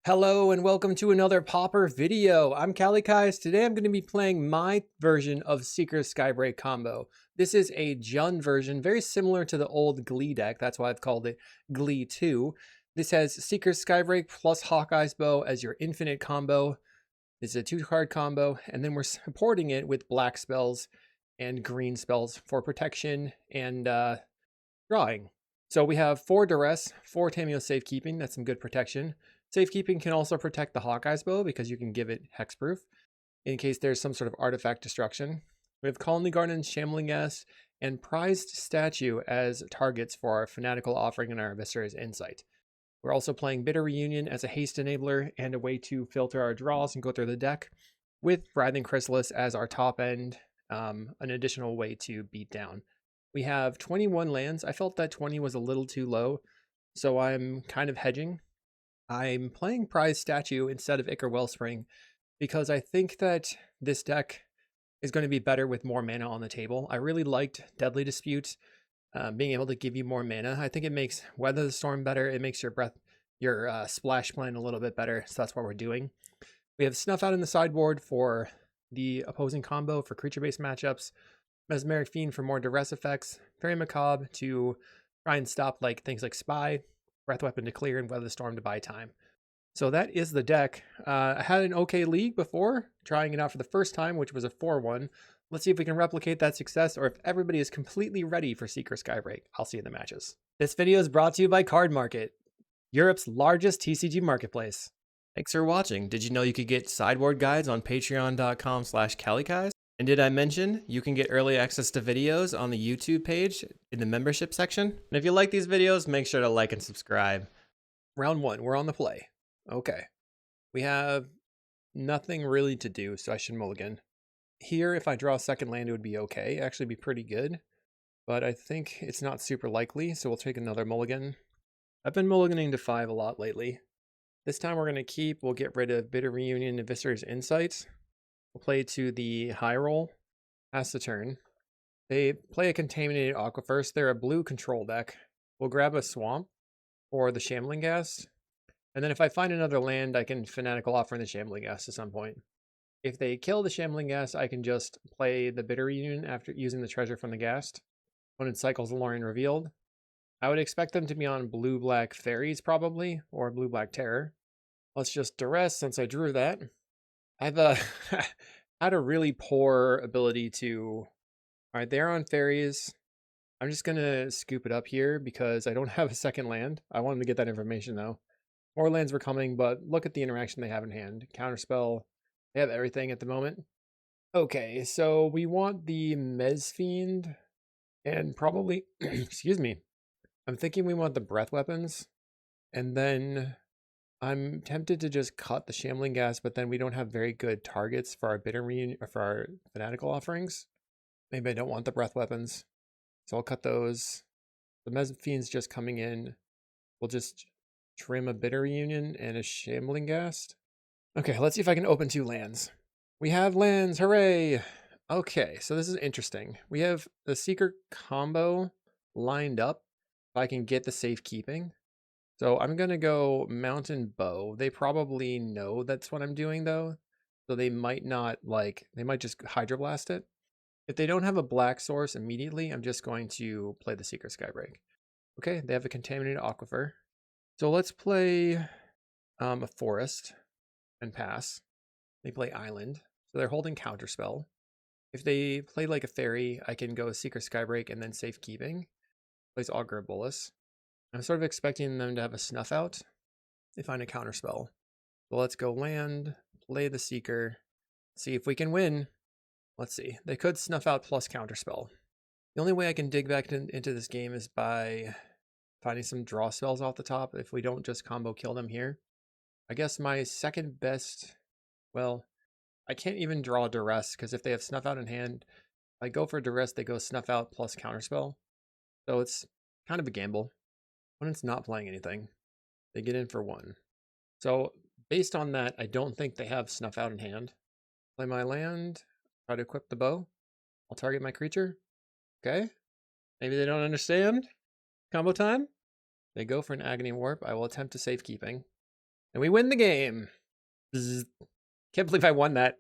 Hello and welcome to another Pauper video. I'm Kalikaiz. Today I'm going to be playing my version of Seeker's SkyBow Combo. This is a Jund version, very similar to the old Glee deck. That's why I've called it Glee 2. This has Seeker's SkyBow plus Hawkeye's Bow as your infinite combo. It's a 2-card combo, and then we're supporting it with black spells and green spells for protection and drawing. So we have 4 Duress, 4 Tameo Safekeeping. That's some good protection. Safekeeping can also protect the Hawkeye's Bow because you can give it hexproof in case there's some sort of artifact destruction. We have Colony Garden, Shambling Gas, and Prized Statue as targets for our Fanatical Offering and our Eviscerate's Insight. We're also playing Bitter Reunion as a haste enabler and a way to filter our draws and go through the deck, with Writhing Chrysalis as our top end, an additional way to beat down. We have 21 lands. I felt that 20 was a little too low, so I'm kind of hedging. I'm playing Prized Statue instead of Ichor Wellspring because I think that this deck is going to be better with more mana on the table. I really liked Deadly Dispute, being able to give you more mana. I think it makes Weather the Storm better. It makes your splash plan a little bit better, so that's what we're doing. We have Snuff Out in the sideboard for the opposing combo for creature-based matchups, Mesmeric Fiend for more duress effects, Fairy Macabre to try and stop things like Spy, Breath Weapon to clear, and Weather the Storm to buy time. So that is the deck. I had an okay league before, trying it out for the first time, which was a 4-1. Let's see if we can replicate that success, or if everybody is completely ready for Seeker SkyBow. I'll see you in the matches. This video is brought to you by Card Market, Europe's largest TCG marketplace. Thanks for watching. Did you know you could get sideboard guides on patreon.com/Kalikaiz? And did I mention you can get early access to videos on the YouTube page in the membership section? And if you like these videos, make sure to like and subscribe. Round 1, we're on the play. Okay. We have nothing really to do, so I should mulligan. Here, if I draw a second land, it would be okay. Actually be pretty good. But I think it's not super likely, so we'll take another mulligan. I've been mulliganing to 5 a lot lately. This time we're going to we'll get rid of Bitter Reunion and Eviscerate's Insight. We'll play to the high roll, pass the turn. They play a Contaminated Aquifer. They're a blue control deck. We'll grab a Swamp or the Shambling Gas. And then if I find another land, I can Fanatical Offer in the Shambling Gas at some point. If they kill the Shambling Gas, I can just play the Bitter Reunion after using the treasure from the Ghast. When it cycles the Lorien Revealed. I would expect them to be on blue-black Fairies probably, or blue-black Terror. Let's just Duress since I drew that. I've had a really poor ability to... Alright, they're on Fairies. I'm just going to scoop it up here because I don't have a second land. I wanted to get that information though. More lands were coming, but look at the interaction they have in hand. Counterspell. They have everything at the moment. Okay, so we want the Mez Fiend. And probably... excuse me. I'm thinking we want the Breath Weapons. And then... I'm tempted to just cut the Shambling Gas, but then we don't have very good targets for our Bitter Reunion, or for our Fanatical Offerings. Maybe I don't want the Breath Weapons, so I'll cut those. The Mez Fiend's just coming in. We'll just trim a Bitter Reunion and a Shambling Gas. Okay, let's see if I can open 2 lands. We have lands, hooray! Okay, so this is interesting. We have the Seeker combo lined up. If I can get the safekeeping. So I'm going to go Mountain Bow. They probably know that's what I'm doing though. So they might not they might just Hydroblast it. If they don't have a black source immediately, I'm just going to play the Seeker SkyBow. Okay, they have a Contaminated Aquifer. So let's play a Forest and pass. They play Island. So they're holding Counterspell. If they play like a Fairy, I can go Seeker SkyBow and then Safekeeping. Plays Augur Bolus. I'm sort of expecting them to have a Snuff Out. They find a Counterspell. So let's go land, play the Seeker, see if we can win. Let's see. They could Snuff Out plus Counterspell. The only way I can dig back into this game is by finding some draw spells off the top if we don't just combo kill them here. I guess my second best... Well, I can't even draw Duress because if they have Snuff Out in hand, if I go for Duress, they go Snuff Out plus Counterspell. So it's kind of a gamble. When it's not playing anything, they get in for 1. So based on that, I don't think they have Snuff Out in hand. Play my land, try to equip the bow. I'll target my creature. Okay. Maybe they don't understand. Combo time. They go for an Agony Warp. I will attempt to Safekeeping. And we win the game. Bzz. Can't believe I won that.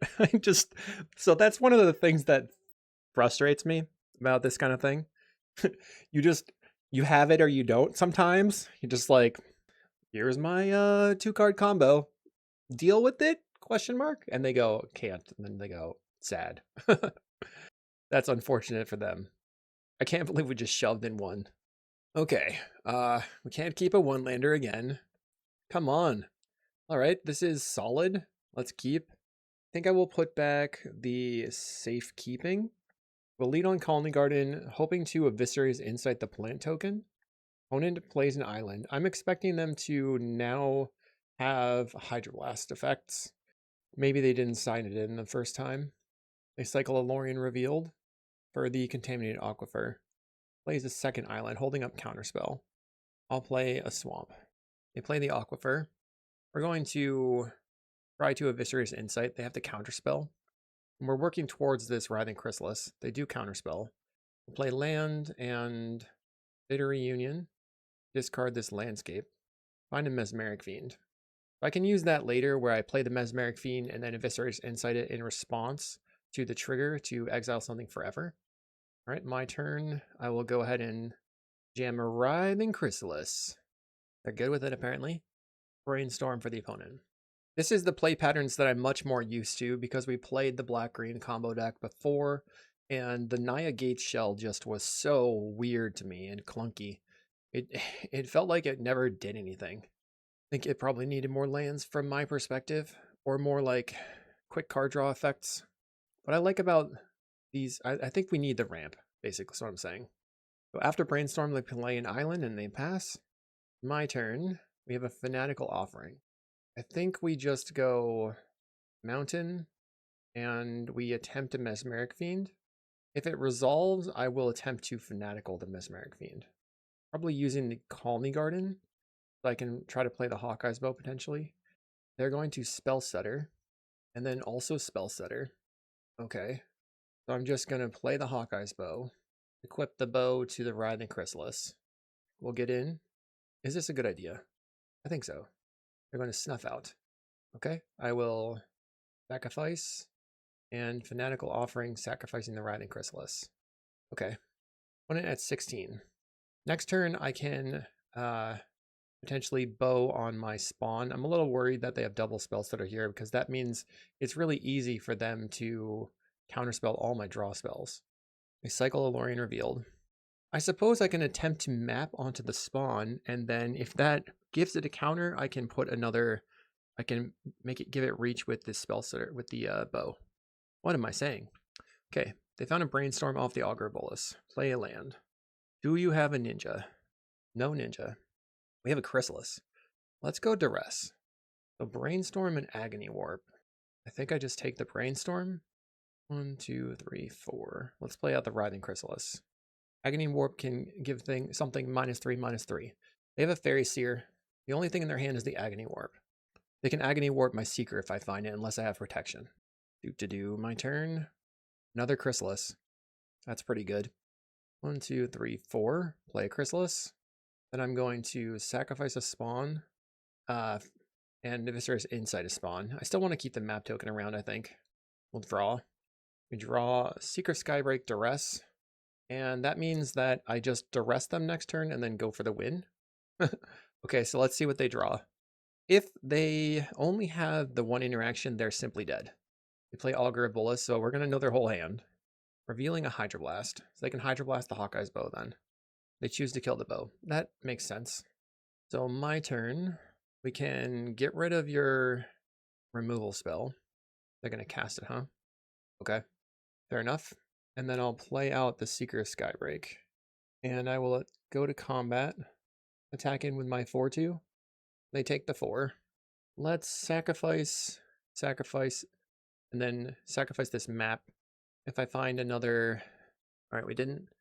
So that's one of the things that frustrates me about this kind of thing. You have it or you don't sometimes. You're just like, here's my 2-card combo. Deal with it? Question mark. And they go, can't. And then they go, sad. That's unfortunate for them. I can't believe we just shoved in one. Okay. We can't keep a 1-lander again. Come on. All right, this is solid. Let's keep. I think I will put back the safekeeping. We'll lead on Colony Garden, hoping to eviscerate inside the plant token. Opponent plays an island. I'm expecting them to now have Hydroblast effects. Maybe they didn't sign it in the first time. They cycle a Lorien Revealed for the Contaminated Aquifer. Plays a second island, holding up Counterspell. I'll play a Swamp. They play the Aquifer. We're going to try to eviscerate Insight. They have to Counterspell. And we're working towards this Writhing Chrysalis. They do Counterspell. We'll play land and Bitter Reunion. Discard this landscape. Find a Mesmeric Fiend. I can use that later where I play the Mesmeric Fiend and then eviscerate Insight it in response to the trigger to exile something forever. All right, my turn. I will go ahead and jam a Writhing Chrysalis. They're good with it apparently. Brainstorm for the opponent. This is the play patterns that I'm much more used to because we played the black-green combo deck before, and the Naya Gate shell just was so weird to me and clunky. It felt like it never did anything. I think it probably needed more lands from my perspective, or more like quick card draw effects. What I like about these, I think we need the ramp, basically, is what I'm saying. So after Brainstorm, they play an island and they pass. My turn. We have a Fanatical Offering. I think we just go Mountain and we attempt a Mesmeric Fiend. If it resolves, I will attempt to Fanatical the Mesmeric Fiend. Probably using the Colony Garden, so I can try to play the Hawkeye's Bow potentially. They're going to Spell Setter and then also Spell Setter. Okay, so I'm just going to play the Hawkeye's Bow, equip the bow to the Writhing Chrysalis. We'll get in. Is this a good idea? I think so. They're going to Snuff Out. Okay, I will sacrifice and Fanatical Offering, sacrificing the Writhing Chrysalis. Okay, put it at 16. Next turn, I can potentially bow on my spawn. I'm a little worried that they have double spells that are here because that means it's really easy for them to counterspell all my draw spells. They cycle a Lorien Revealed. I suppose I can attempt to map onto the spawn, and then if that gives it a counter, I can put another, I can give it reach with this spell setter, with the bow. What am I saying? Okay, they found a Brainstorm off the Augur Bolus. Play a land. Do you have a ninja? No ninja. We have a Chrysalis. Let's go Duress. So Brainstorm and Agony Warp. I think I just take the Brainstorm. 1, 2, 3, 4. Let's play out the Writhing Chrysalis. Agony Warp can give something -3/-3. They have a Fairy Seer. The only thing in their hand is the Agony Warp. They can Agony Warp my Seeker if I find it, unless I have protection. My turn. Another Chrysalis. That's pretty good. 1, 2, 3, 4. Play a Chrysalis. Then I'm going to sacrifice a spawn. And Eviscerate Insight a spawn. I still want to keep the map token around, I think. We'll draw. We draw Secret Skybreak Duress. And that means that I just Duress them next turn and then go for the win. Okay, so let's see what they draw. If they only have the one interaction, they're simply dead. They play Augur Bolus, so we're going to know their whole hand. Revealing a Hydroblast. So they can Hydroblast the Hawkeye's Bow then. They choose to kill the bow. That makes sense. So my turn. We can get rid of your removal spell. They're going to cast it, huh? Okay, fair enough. And then I'll play out the Seeker Skybreak. And I will go to combat. Attack in with my 4/2. They take the 4. Let's sacrifice, and then sacrifice this map. If I find another... Alright, we didn't. I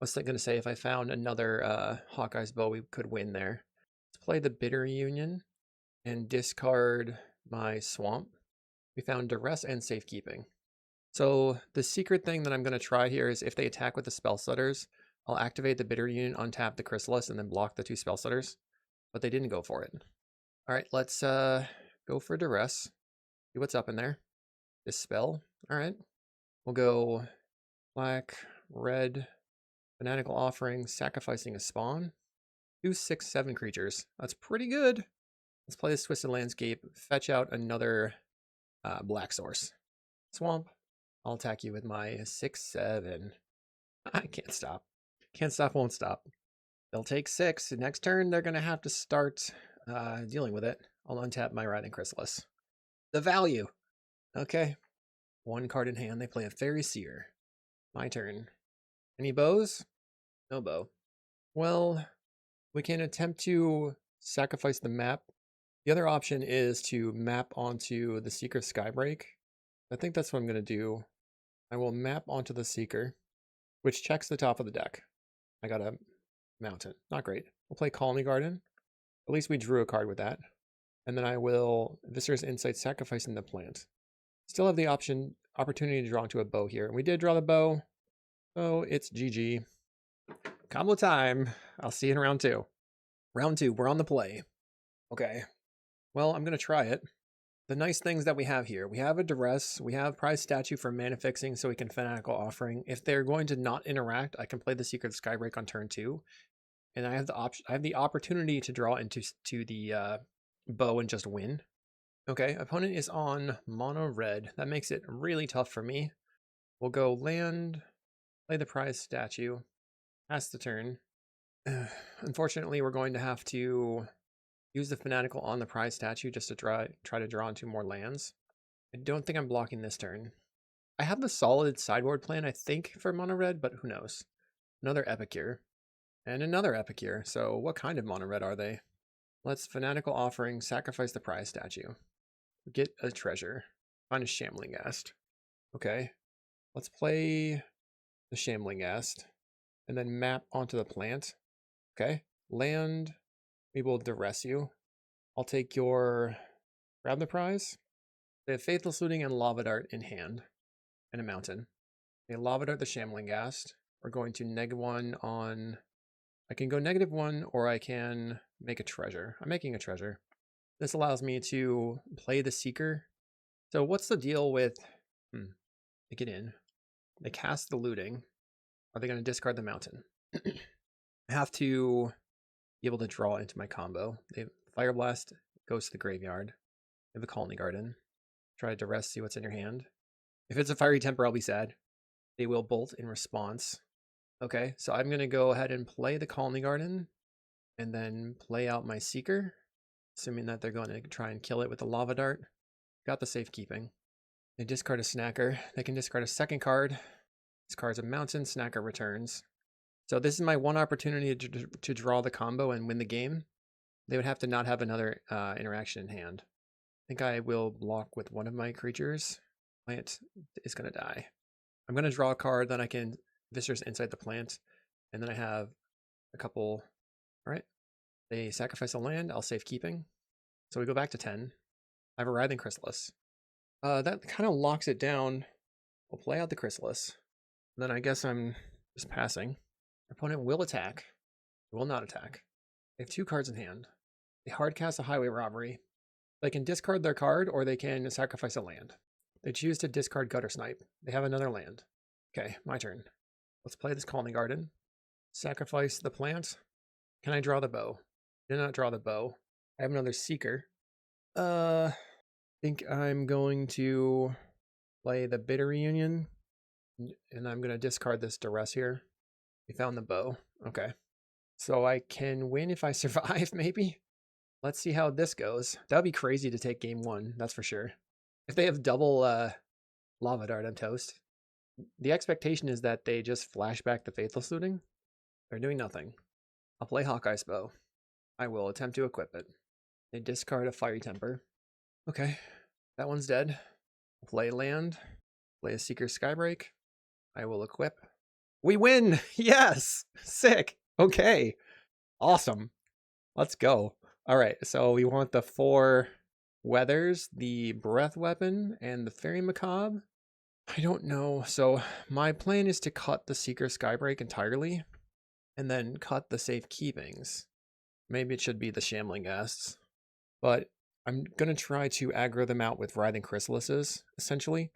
was going to say if I found another Hawkeye's Bow, we could win there. Let's play the Bitter Union and discard my Swamp. We found Duress and Safekeeping. So the secret thing that I'm going to try here is if they attack with the Spell Setters, I'll activate the Bitter Union, untap the Chrysalis, and then block the 2 Spell Setters. But they didn't go for it. All right, let's go for duress. See what's up in there. Dispel. All right. We'll go black, red, fanatical offering, sacrificing a spawn. 2, 6, 7 creatures. That's pretty good. Let's play this Twisted Landscape. Fetch out another black source. Swamp. I'll attack you with my 6, 7. I can't stop. Can't stop, won't stop. They'll take 6. Next turn, they're going to have to start dealing with it. I'll untap my Writhing Chrysalis. The value. Okay. 1 card in hand. They play a Fairy Seer. My turn. Any bows? No bow. Well, we can attempt to sacrifice the map. The other option is to map onto the Seeker Skybreak. I think that's what I'm going to do. I will map onto the Seeker, which checks the top of the deck. I got a mountain. Not great. We'll play Colony Garden. At least we drew a card with that. And then I will Viscer's Insight, sacrificing the plant. Still have the opportunity to draw into a bow here. And we did draw the bow. So it's GG. Combo time. I'll see you in round 2. Round 2, we're on the play. Okay. Well, I'm going to try it. The nice things that we have here. We have a duress. We have prize statue for mana fixing so we can fanatical offering. If they're going to not interact, I can play the Secret Skybreak on turn 2. And I have the opportunity to draw into the bow and just win. Okay, opponent is on mono red. That makes it really tough for me. We'll go land, play the prize statue, pass the turn. Unfortunately, we're going to have to use the fanatical on the prize statue just to try to draw into more lands. I don't think I'm blocking this turn. I have the solid sideboard plan, I think, for mono red, but who knows. Another Epicure. And another Epicure. So what kind of mono red are they? Let's fanatical offering, sacrifice the prize statue. Get a treasure. Find a Shambling Ghast. Okay. Let's play the Shambling Ghast. And then map onto the plant. Okay. Land. We will duress you. I'll take your... Grab the prize. They have Faithless Looting and Lava Dart in hand. And a mountain. Okay, Lava Dart the Shambling Ghast. We're going to -1 on... I can go -1 or I can make a treasure. I'm making a treasure. This allows me to play the Seeker. So what's the deal with... They get in. They cast the Looting. Are they going to discard the mountain? I have to be able to draw into my combo. They have Fire Blast, goes to the graveyard. They have a Colony Garden. Try to rest, see what's in your hand. If it's a Fiery Temper, I'll be sad. They will bolt in response. Okay, so I'm going to go ahead and play the Colony Garden and then play out my Seeker, assuming that they're going to try and kill it with the Lava Dart. Got the safekeeping. They discard a Snacker. They can discard a second card. Discards a mountain, Snacker returns. So this is my one opportunity to draw the combo and win the game. They would have to not have another interaction in hand. I think I will block with one of my creatures. Plant is going to die. I'm going to draw a card, then I can Viscer's Insight the plant, and then I have a couple. All right, they sacrifice a land. I'll save keeping, so we go back to 10. I have a Writhing Chrysalis. That kind of locks it down. We'll play out the Chrysalis. Then I guess I'm just passing. Opponent will attack. Will not attack. They have 2 cards in hand. They hardcast a Highway Robbery. They can discard their card, or they can sacrifice a land. They choose to discard Gutter Snipe. They have another land. Okay, my turn. Let's play this Colony Garden. Sacrifice the plant. Can I draw the bow? Did not draw the bow. I have another Seeker. I think I'm going to play the Bitter Reunion. And I'm going to discard this duress here. We found the bow. Okay. So I can win if I survive, maybe? Let's see how this goes. That would be crazy to take game 1, that's for sure. If they have double Lava Dart, I'm toast. The expectation is that they just flash back the Faithless Looting. They're doing nothing. I'll play Hawkeye's bow. I will attempt to equip it. They discard a Fiery Temper. Okay, that one's dead. I'll play land. Play a Seeker Skybreak. I will equip. We win! Yes! Sick! Okay. Awesome. Let's go. All right, so we want the 4 Weathers, the Breath Weapon, and the Fairy Macabre. I don't know. So my plan is to cut the Seeker Skybreak entirely and then cut the safekeepings. Maybe it should be the Shambling Ghasts. but I'm going to try to aggro them out with Writhing Chrysalises, essentially.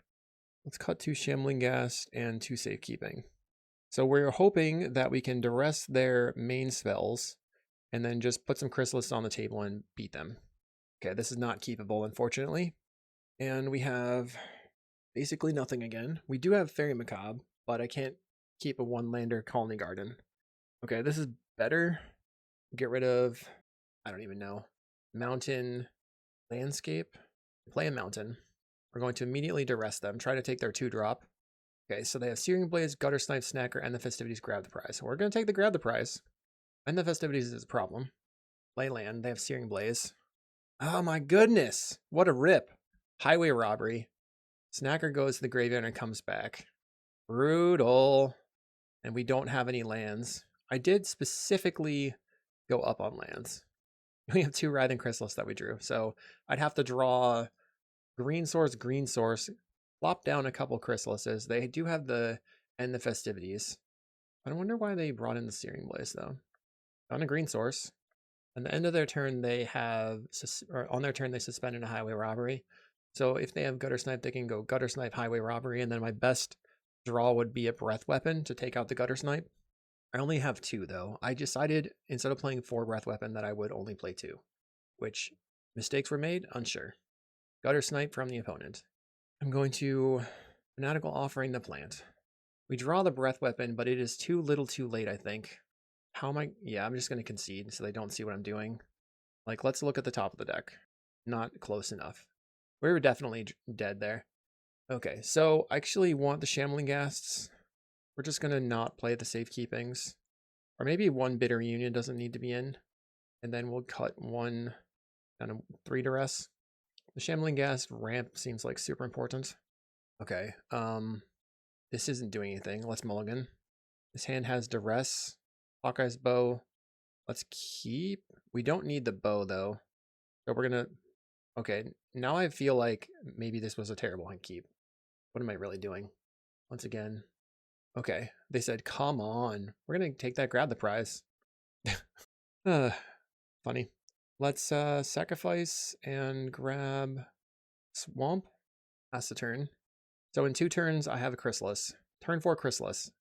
Let's cut 2 Shambling Ghast and 2 Safekeeping. So we're hoping that we can duress their main spells and then just put some Chrysalis on the table and beat them. Okay, this is not keepable, unfortunately. And we have basically nothing again. We do have Fairy Macabre, but I can't keep a 1-lander Colony Garden. Okay, this is better. Get rid of, I don't even know, Mountain Landscape. Play a Mountain. We're going to immediately duress them. Try to take their 2-drop. Okay, so they have Searing Blaze, Gutter Snipe, Snacker, and the Festivities grab the prize. We're going to take the grab the prize. And the Festivities is a problem. Play land. They have Searing Blaze. Oh my goodness. What a rip. Highway Robbery. Snacker goes to the graveyard and comes back. Brutal. And we don't have any lands. I did specifically go up on lands. We have 2 Writhing Chrysalis that we drew. So I'd have to draw green source, flop down a couple Chrysalises. They do have the End the Festivities. I wonder why they brought in the Searing Blaze though. On a green source. At the end of their turn, they have, or on their turn, they suspended a Highway Robbery. So if they have Gutter Snipe, they can go Gutter Snipe, Highway Robbery, and then my best draw would be a Breath Weapon to take out the Gutter Snipe. I only have 2 though. I decided instead of playing 4 Breath Weapon that I would only play 2, which mistakes were made, unsure. Gutter Snipe from the opponent. I'm going to Fanatical Offering the plant. We draw the Breath Weapon, but it is too little too late, I think. How am I? Yeah, I'm just going to concede so they don't see what I'm doing. Like, let's look at the top of the deck. Not close enough. We were definitely dead there. Okay, so I actually want the Shambling Ghasts. We're just going to not play the Safekeepings. Or maybe 1 Bitter Union doesn't need to be in. And then we'll cut 1 down to 3 duress. The Shambling Ghast ramp seems like super important. Okay, this isn't doing anything. Let's mulligan. This hand has duress. Hawkeye's bow. Let's keep. We don't need the bow though. So we're gonna. Okay, now I feel like maybe this was a terrible hand keep. What am I really doing? Once again. Okay, they said, come on. We're gonna take that, grab the prize. Funny. Let's sacrifice and grab Swamp. That's the turn. So in 2 turns, I have a Chrysalis. Turn 4 Chrysalis.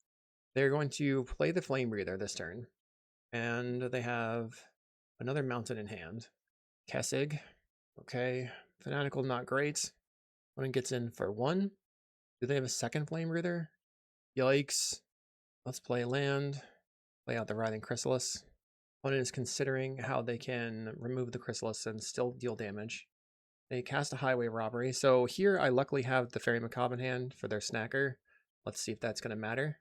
They're going to play the Flame Breather this turn. And they have another Mountain in hand. Kessig. Okay. Fanatical, not great. One gets in for 1. Do they have a second Flame Breather? Yikes. Let's play land. Play out the Writhing Chrysalis. Opponent is considering how they can remove the Chrysalis and still deal damage. They cast a Highway Robbery. So here I luckily have the Fairy Macabre in hand for their Snacker. Let's see if that's going to matter.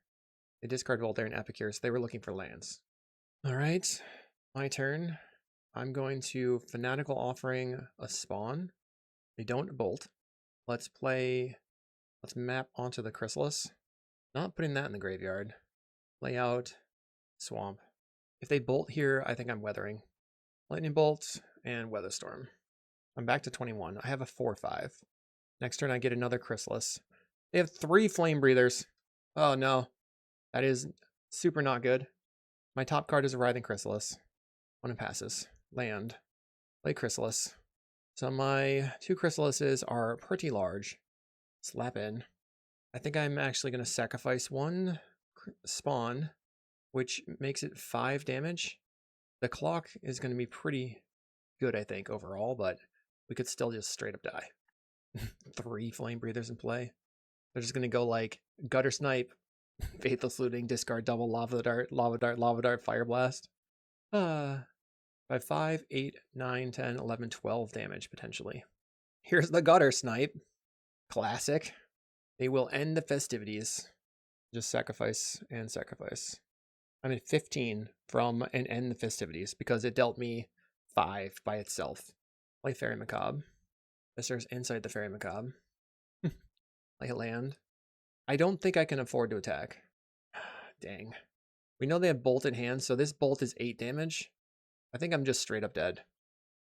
They discard Voltaire and Epicure, so they were looking for lands. Alright, my turn. I'm going to Fanatical Offering a Spawn. They don't bolt. Let's map onto the Chrysalis. Not putting that in the graveyard. Lay out Swamp. If they bolt here, I think I'm weathering. Lightning Bolt and Weatherstorm. I'm back to 21. I have a 4/5. Next turn I get another Chrysalis. They have 3 Flame Breathers. Oh no. That is super not good. My top card is a Writhing Chrysalis. One passes. Land. Play Chrysalis. So my 2 Chrysalises are pretty large. Slap in. I think I'm actually going to sacrifice 1 spawn, which makes it 5 damage. The clock is going to be pretty good, I think, overall, but we could still just straight up die. 3 Flame Breathers in play. They're just going to go like Gutter Snipe, Faithless Looting, discard double, Lava Dart, Lava Dart, Lava Dart, Fire Blast. 5, 8, 9, 10, 11, 12 damage potentially. Here's the Gutter Snipe. Classic. They will end the festivities. Just sacrifice and sacrifice. I'm at 15 from an end the festivities because it dealt me 5 by itself. Play Fairy Macabre. Viscer's inside the Fairy Macabre. Play a land. I don't think I can afford to attack. Dang. We know they have Bolt in hand, so this Bolt is 8 damage. I think I'm just straight up dead.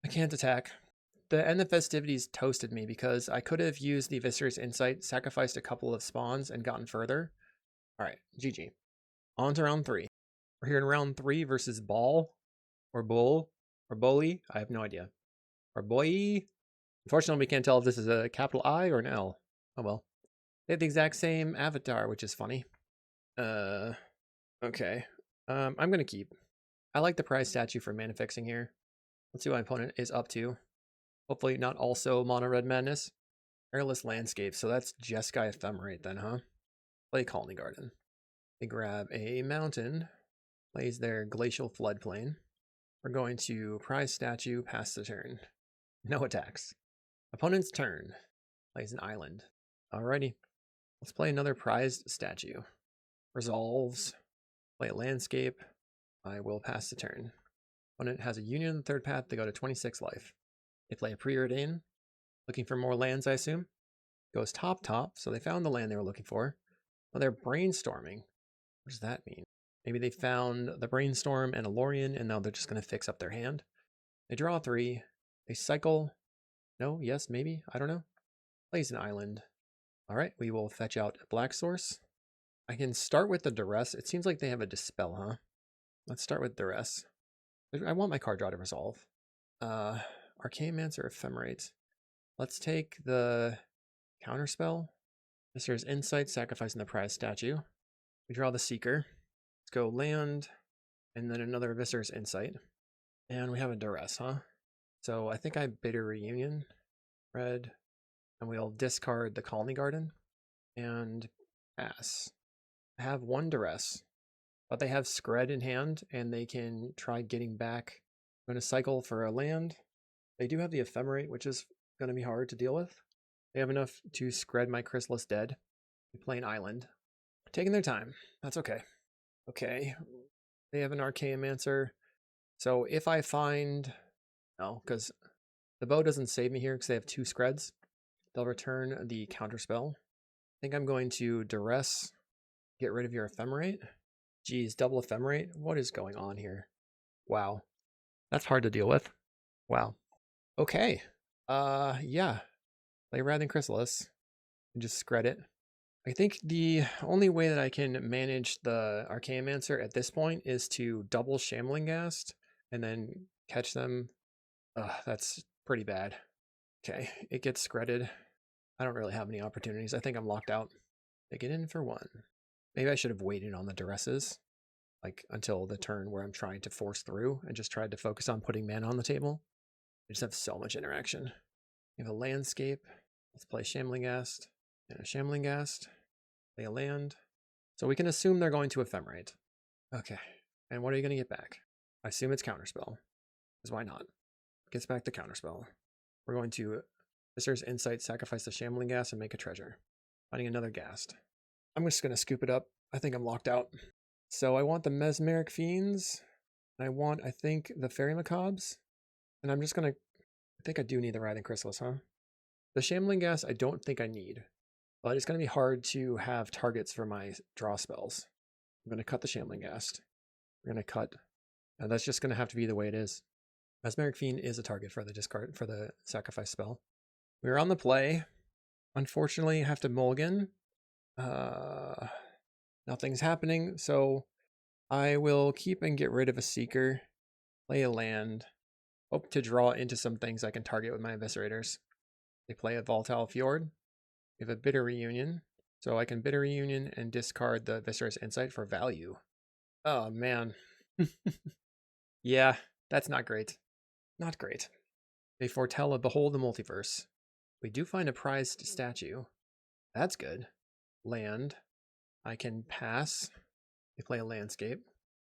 I can't attack. The end of festivities toasted me because I could have used the Viscer's Insight, sacrificed a couple of spawns, and gotten further. Alright, GG. On to round 3. We're here in round 3 versus Ball, or Bull, or Bully. I have no idea. Our boy. Unfortunately, we can't tell if this is a capital I or an L. Oh well. They have the exact same avatar, which is funny. Okay. I'm gonna keep. I like the prize statue for mana fixing here. Let's see what my opponent is up to. Hopefully not also mono red madness. Airless landscape, so that's Jeskai Ephemerate then, huh? Play Colony Garden. They grab a mountain, plays their glacial floodplain. We're going to prize statue, pass the turn. No attacks. Opponent's turn. Plays an island. Alrighty. Let's play another prized statue. Resolves. Play a landscape. I will pass the turn. Opponent has a union in the third path. They go to 26 life. They play a preordain. Looking for more lands, I assume. Goes top, so they found the land they were looking for. Well, they're brainstorming. What does that mean? Maybe they found the brainstorm and a Lorien, and now they're just going to fix up their hand. They draw 3. They cycle. No, yes, maybe. I don't know. Plays an island. All right, we will fetch out a black source. I can start with the duress. It seems like they have a dispel, huh? Let's start with duress. I want my card draw to resolve. Archaeomancer Ephemerate. Let's take the counterspell. Visitor's Insight, sacrificing the prize statue. We draw the Seeker. Let's go land, and then another Visitor's Insight. And we have a duress, huh? So I think I Bitter Reunion, red, and we'll discard the Colony Garden and pass. I have 1 duress, but they have Scred in hand, and they can try getting back. I'm going to cycle for a land. They do have the Ephemerate, which is going to be hard to deal with. They have enough to Scred my Chrysalis dead. We play an island. Taking their time. That's okay. Okay. They have an Archaeomancer. So if I find... No, because the bow doesn't save me here because they have 2 Screds. They'll return the counterspell. I think I'm going to duress, get rid of your Ephemerate. Geez, double Ephemerate? What is going on here? Wow. That's hard to deal with. Wow. Okay. Yeah. Play Writhing Chrysalis and just Scred it. I think the only way that I can manage the Archaeomancer at this point is to double Shambling Ghast and then catch them. That's pretty bad. Okay, it gets Scredded. I don't really have any opportunities. I think I'm locked out. They get in for 1. Maybe I should have waited on the duresses, like until the turn where I'm trying to force through and just tried to focus on putting mana on the table. I just have so much interaction. We have a landscape. Let's play Shambling Ghast and a Shambling Ghast. Play a land. So we can assume they're going to Ephemerate. Okay. And what are you going to get back? I assume it's Counterspell. Because why not? Gets back the Counterspell. We're going to Visitor's Insight, sacrifice the Shambling Ghast, and make a treasure. Finding another Ghast. I'm just going to scoop it up. I think I'm locked out. So I want the Mesmeric Fiends. I want, I think, the Fairy Macabres. And I'm just going to... I think I do need the Writhing Chrysalis, huh? The Shambling Ghast I don't think I need. But it's going to be hard to have targets for my draw spells. I'm going to cut the Shambling Ghast. We're going to cut... And that's just going to have to be the way it is. Mesmeric Fiend is a target for the discard, for the sacrifice spell. We're on the play. Unfortunately, I have to mulligan. Nothing's happening, so I will keep and get rid of a Seeker, play a land, hope to draw into some things I can target with my Eviscerators. They play a Volatile Fjord. We have a Bitter Reunion, so I can Bitter Reunion and discard the Viscerous Insight for value. Oh, man. Yeah, that's not great. Not great. They foretell a Behold the Multiverse. We do find a prized statue. That's good. Land. I can pass. They play a landscape.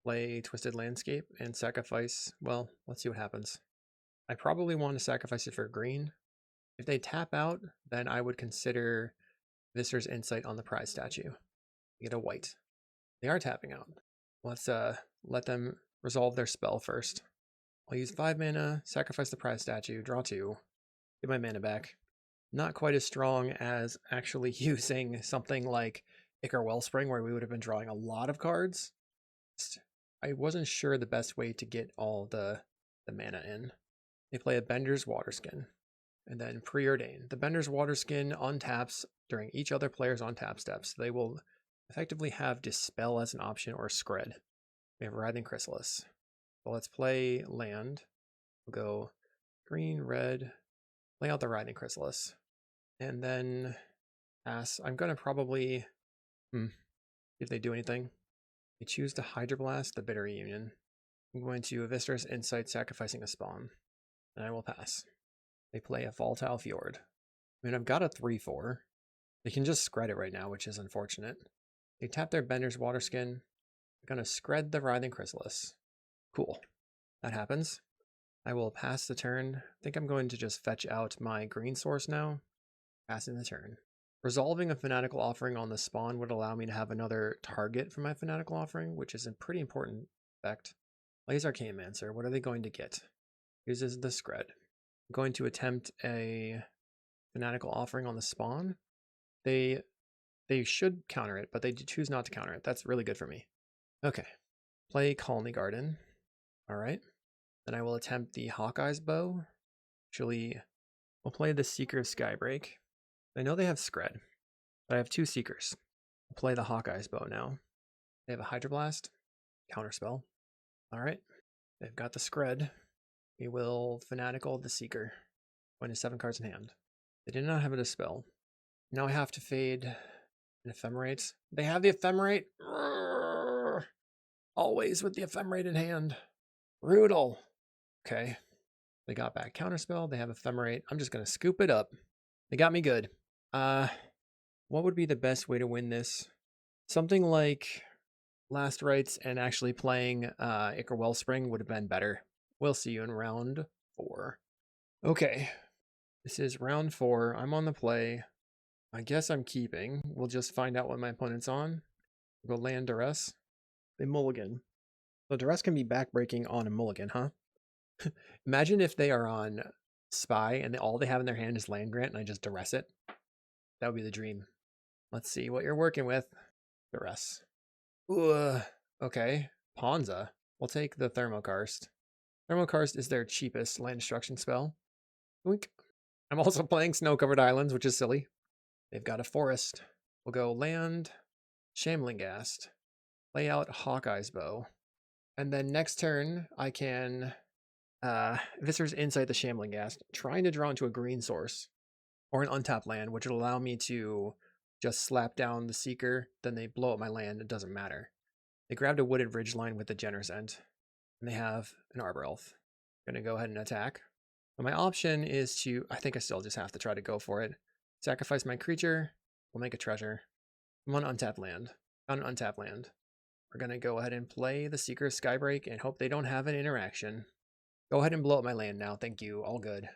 Play Twisted Landscape and sacrifice. Well, let's see what happens. I probably want to sacrifice it for green. If they tap out, then I would consider Visitor's Insight on the prize statue. Get a white. They are tapping out. Let's let them resolve their spell first. I'll use 5 mana, sacrifice the prize statue, draw 2, get my mana back. Not quite as strong as actually using something like Ichor Wellspring, where we would have been drawing a lot of cards. I wasn't sure the best way to get all the mana in. They play a Bender's Waterskin, and then Preordain. The Bender's Waterskin untaps during each other player's untap steps. They will effectively have Dispel as an option or Scred. We have Writhing Chrysalis. Well, let's play land. We'll go green, red, lay out the Writhing Chrysalis. And then pass. I'm going to probably, see if they do anything. They choose to Hydroblast the Bitter Union. I'm going to Eviscerous Insight, sacrificing a spawn. And I will pass. They play a Volatile Fjord. I mean, I've got a 3/4. They can just scred it right now, which is unfortunate. They tap their Bender's Waterskin. They're going to scred the Writhing Chrysalis. Cool. That happens. I will pass the turn. I think I'm going to just fetch out my green source now. Passing the turn. Resolving a Fanatical Offering on the spawn would allow me to have another target for my Fanatical Offering, which is a pretty important effect. Blaze Arcanemancer, what are they going to get? Uses the scred. I'm going to attempt a Fanatical Offering on the spawn. They should counter it, but they choose not to counter it. That's really good for me. Okay. Play Colony Garden. Alright. Then I will attempt the Hawkeye's Bow. Actually, we'll play the Seeker of Skybreak. I know they have Scred, but I have 2 Seekers. I'll play the Hawkeye's Bow now. They have a Hydroblast. Counterspell. Alright. They've got the Scred. We will Fanatical the Seeker. Going to 7 cards in hand. They did not have a Dispel. Now I have to fade an Ephemerate. They have the Ephemerate. Always with the Ephemerate in hand. Brutal. Okay. They got back Counterspell. They have Ephemerate. I'm just going to scoop it up. They got me good. What would be the best way to win this? Something like Last Rites and actually playing Ichor Wellspring would have been better. We'll see you in round 4. Okay. This is round 4. I'm on the play. I guess I'm keeping. We'll just find out what my opponent's on. We'll go land Duress. They mulligan. So Duress can be backbreaking on a mulligan, huh? Imagine if they are on Spy and all they have in their hand is Land Grant and I just Duress it. That would be the dream. Let's see what you're working with. Duress. Ooh, okay. Ponza. We'll take the Thermokarst. Thermokarst is their cheapest land destruction spell. Oink. I'm also playing Snow-Covered Islands, which is silly. They've got a forest. We'll go land Shambling Ghast. Lay out Hawkeye's Bow. And then next turn, I can Viscer's Insight the Shambling Ghast, trying to draw into a green source or an untapped land, which would allow me to just slap down the Seeker, then they blow up my land. It doesn't matter. They grabbed a Wooded Ridgeline with the Generous End, and they have an Arbor Elf. I'm going to go ahead and attack. But my option is to, I think I still just have to try to go for it. Sacrifice my creature. We'll make a treasure. I'm on untapped land. On an untapped land. We're going to go ahead and play the Seeker of Skybreak and hope they don't have an interaction. Go ahead and blow up my land now. Thank you. All good.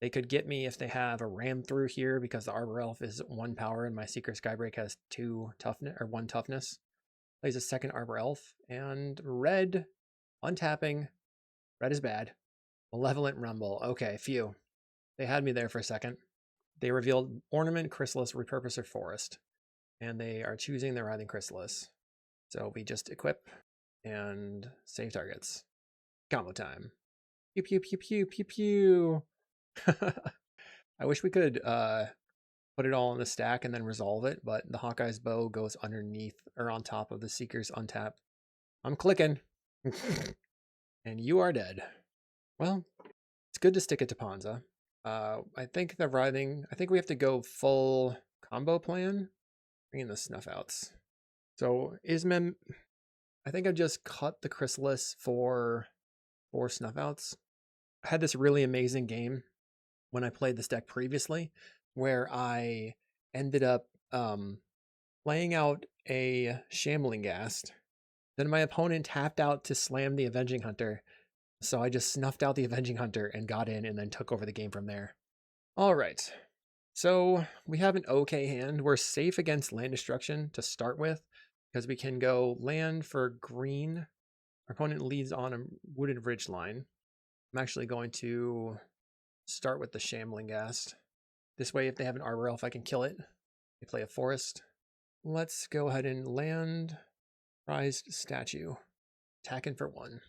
They could get me if they have a ram through here because the Arbor Elf is 1 power and my Seeker Skybreak has 2 toughness or 1 toughness. Plays a second Arbor Elf and red untapping. Red is bad. Malevolent Rumble. Okay, phew. They had me there for a second. They revealed Ornament, Chrysalis, Repurposer, Forest. And they are choosing the Writhing Chrysalis. So we just equip and save targets. Combo time. Pew pew pew pew pew pew. I wish we could put it all in the stack and then resolve it, but the Hawkeye's Bow goes underneath or on top of the Seeker's untap. I'm clicking. And you are dead. Well, it's good to stick it to Ponza. I think the Writhing, I think we have to go full combo plan. Bring in the Snuff Outs. So Ismem, I think I've just cut the Chrysalis for 4 Snuff Outs. I had this really amazing game when I played this deck previously, where I ended up playing out a Shambling Ghast. Then my opponent tapped out to slam the Avenging Hunter. So I just snuffed out the Avenging Hunter and got in and then took over the game from there. All right. So we have an okay hand. We're safe against land destruction to start with because we can go land for green. Our opponent leads on a Wooded Ridgeline. I'm actually going to start with the Shambling Ghast. This way, if they have an Arbor Elf, I can kill it. They play a forest. Let's go ahead and land Prized Statue. Attacking for 1.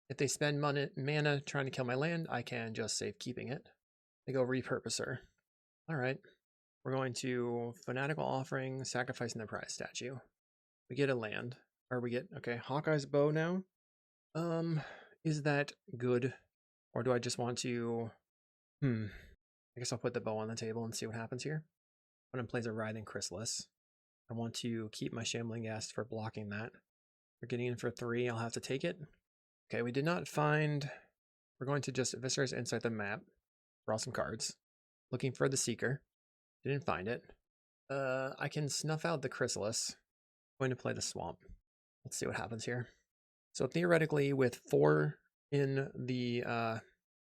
If they spend mana trying to kill my land, I can just save keeping it. They go Repurposer. All right. We're going to Fanatical Offering, sacrificing the Prized Statue. We get a land. Or we get, okay, Hawkeye's Bow now. Is that good? Or do I just want to... I guess I'll put the bow on the table and see what happens here. When it plays a Writhing Chrysalis, I want to keep my Shambling Ghast for blocking that. We're getting in for 3, I'll have to take it. Okay, we did not find... We're going to just Viscera's Insight the map. Draw some cards. Looking for the Seeker. Didn't find it. I can snuff out the Chrysalis. I'm going to play the Swamp. Let's see what happens here. So theoretically, with 4 in the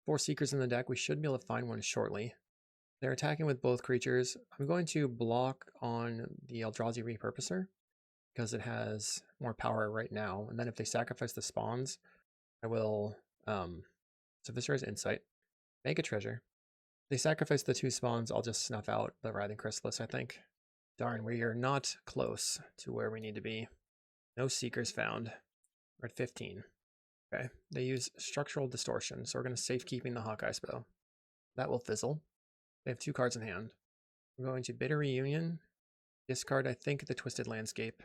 4 Seekers in the deck, we should be able to find one shortly. They're attacking with both creatures. I'm going to block on the Eldrazi Repurposer because it has more power right now. And then if they sacrifice the spawns, I will so Viscera's Insight, make a treasure. If they sacrifice the 2 spawns, I'll just snuff out the Writhing Chrysalis, I think. Darn, we are not close to where we need to be. No Seekers found. We're at 15. Okay, they use Structural Distortion, so we're going to safekeeping the Hawkeye spell. That will fizzle. They have 2 cards in hand. I'm going to Bitter Reunion, discard, I think, the Twisted Landscape,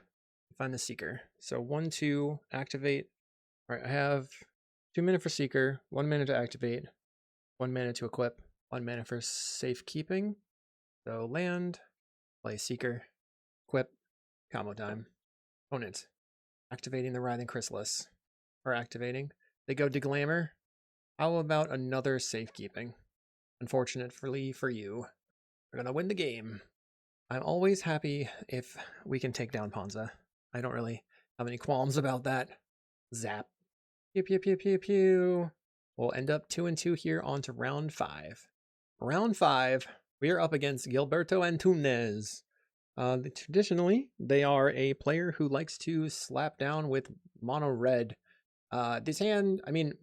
find the Seeker. So 1, 2, activate. All right, I have 2 mana for Seeker, 1 mana to activate, 1 mana to equip, 1 mana for safekeeping. So land, play Seeker, equip, combo time. Opponent, activating the Writhing Chrysalis. Or activating. They go to Glamour. How about another safekeeping? Unfortunately for you, we're going to win the game. I'm always happy if we can take down Ponza. I don't really have any qualms about that. Zap. Pew, pew, pew, pew, pew. We'll end up 2-2 here on to round 5. Round 5, we are up against Gilberto Antunes. Traditionally, they are a player who likes to slap down with mono red. This hand, I mean,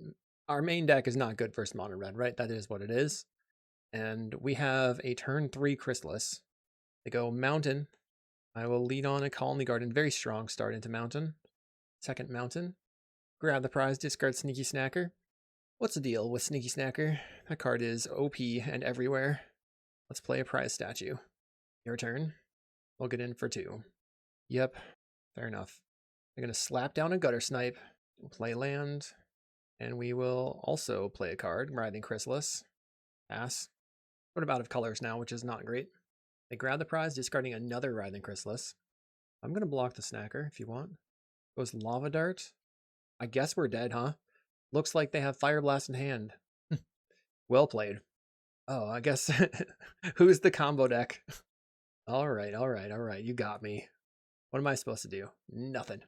our main deck is not good versus mono red, right? That is what it is. And we have a turn 3 Chrysalis. They go Mountain. I will lead on a Colony Garden. Very strong start into Mountain. Second Mountain. Grab the prize, discard Sneaky Snacker. What's the deal with Sneaky Snacker? That card is OP and everywhere. Let's play a prize statue. Your turn. We'll get in for 2. Yep, fair enough. They're going to slap down a Gutter Snipe. We'll play land. And we will also play a card, Writhing Chrysalis. Pass. Sort of out of colors now, which is not great. They grab the prize, discarding another Writhing Chrysalis. I'm going to block the Snacker if you want. Goes Lava Dart. I guess we're dead, huh? Looks like they have Fire Blast in hand. Well played. Oh, I guess who's the combo deck? All right. You got me. What am I supposed to do? Nothing.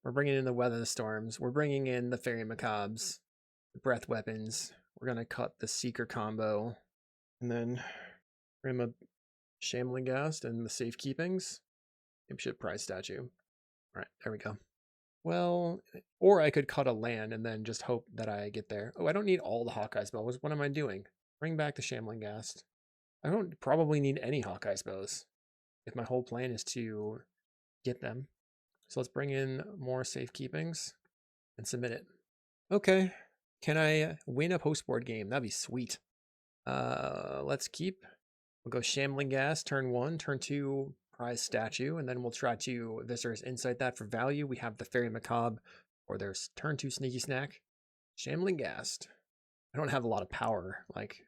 We're bringing in the Weather Storms. We're bringing in the Fairy Macabres, the Breath Weapons. We're going to cut the Seeker combo. And then bring a Shambling Ghast and the Safekeepings. Maybe we should prize statue. All right, there we go. Well, or I could cut a land and then just hope that I get there. Oh, I don't need all the Hawkeye spells. What am I doing? Bring back the Shambling Ghast. I don't probably need any Hawkeye spells if my whole plan is to get them. So let's bring in more safekeepings and submit it. Okay, can I win a post-board game? That'd be sweet. Let's keep. We'll go Shambling Ghast, turn 1, turn 2, prize statue, and then we'll try to Viscera's Insight that for value. We have the Fairy Macabre, or there's turn 2 Sneaky Snack. Shambling Ghast. I don't have a lot of power, like,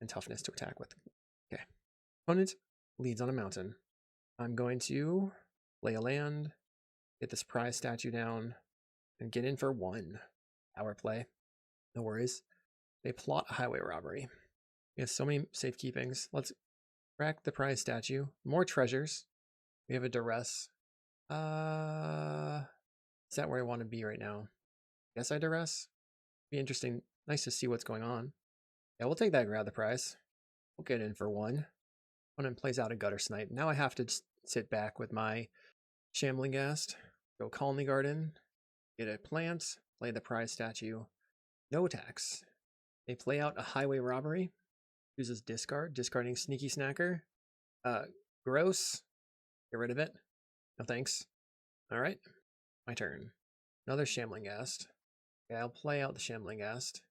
and toughness to attack with. Okay. Opponent leads on a mountain. I'm going to play a land, get this prize statue down, and get in for 1. Power play. No worries. They plot a highway robbery. We have so many safekeepings. Let's crack the prize statue. More treasures. We have a duress. Is that where I want to be right now? Guess I duress. Be interesting. Nice to see what's going on. Yeah, we'll take that and grab the prize. We'll get in for 1. Opponent plays out a Gutter Snipe. Now I have to just sit back with my Shambling Ghast. Go Colony Garden. Get a plant. Play the prize statue. No attacks. They play out a highway robbery. Uses discard, discarding Sneaky Snacker. Gross. Get rid of it. No thanks. Alright. My turn. Another Shambling Ghast. Okay, I'll play out the Shambling Ghast.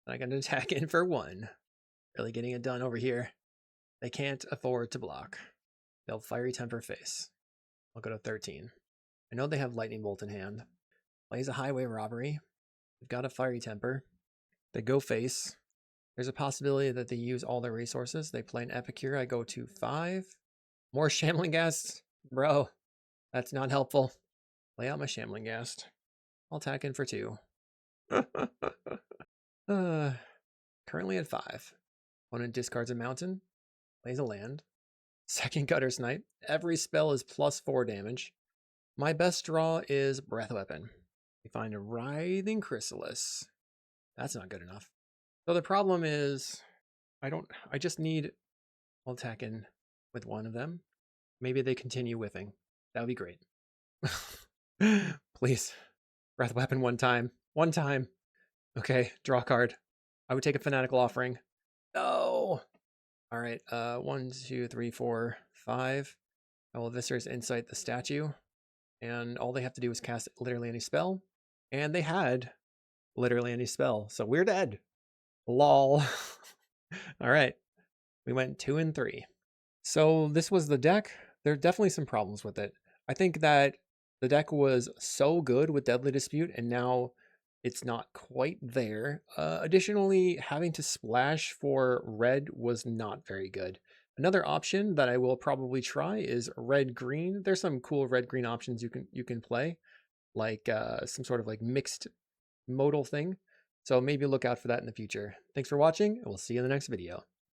I can attack in for 1. Really getting it done over here. They can't afford to block. They'll Fiery Temper face. I'll go to 13. I know they have Lightning Bolt in hand. Plays a highway robbery. We've got a Fiery Temper. They go face. There's a possibility that they use all their resources. They play an Epicure. I go to 5. More Shambling Ghast. Bro, that's not helpful. Lay out my Shambling Ghast. I'll attack in for 2. Currently at 5. Opponent discards a mountain. Plays a land. Second Gutter Snipe. Every spell is +4 damage. My best draw is Breath Weapon. We find a Writhing Chrysalis. That's not good enough. So the problem is, I just need, I'll attack in with one of them. Maybe they continue whiffing. That would be great. Please. Breath Weapon one time. One time. Okay, draw card. I would take a Fanatical Offering. No! Alright, 1, 2, 3, 4, 5. I will Eviscerate Insight the statue. And all they have to do is cast literally any spell. And they had literally any spell. So we're dead. Lol. Alright. We went 2 and 3. So this was the deck. There are definitely some problems with it. I think that the deck was so good with Deadly Dispute, and now it's not quite there. Additionally, having to splash for red was not very good. Another option that I will probably try is red-green. There's some cool red-green options you can play, like some sort of like mixed modal thing. So maybe look out for that in the future. Thanks for watching, and we'll see you in the next video.